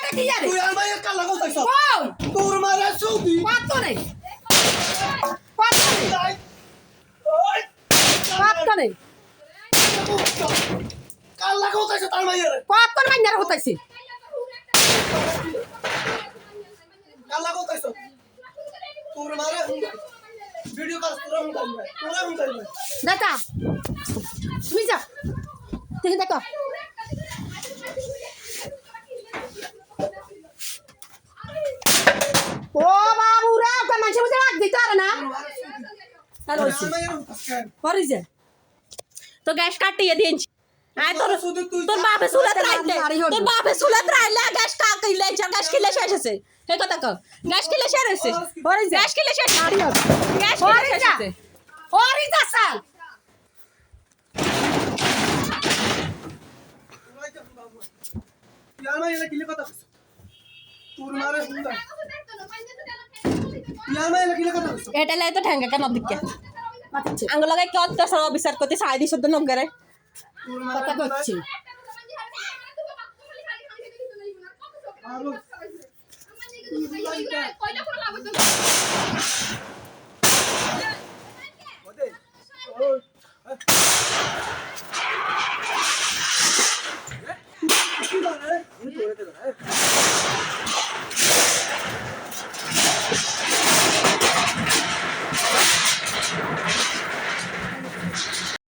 কি জানে তুই আর মায়ের কালা কোথায় সব কই তোর মারা সৌদি কত নেই কত নেই ওই কত নেই কালা কোথায় তার মায়ের কত মাইনার হতাইছে কালা কোথায় তোর মারা ভিডিও কল তোরা হুন করবে দাদা তুমি যা তুমি দেখো ও বাবু রে ওকে মানুষের মধ্যে রাখ দিতে পারে না হ্যালো হরিছে তো গ্যাস কাটিয়ে দিয়েছি আয় তোর তোর বাপে সুলাত রাইলে তোর বাপে সুলাত রাইলে গ্যাস কাটিলে গ্যাস কিলে শেষ আছে হে কথা কও গ্যাস কিলে শেষ আছে হরিছে গ্যাস কিলে শেষ গ্যাস কিলে শেষ হরিছে আছে হরিছে সাল यार मैं ये किले कथा তোর মারা হুন্ডা यार मैं ये किले कथा এটা লাই তো ঠ্যাঙ্গা কেন দিকে মাতিছে আঙ্গ লাগাই কি অত্যাচার অবিচার করতে সাই দিছ তো নগরে তোর কথা কইছি মারা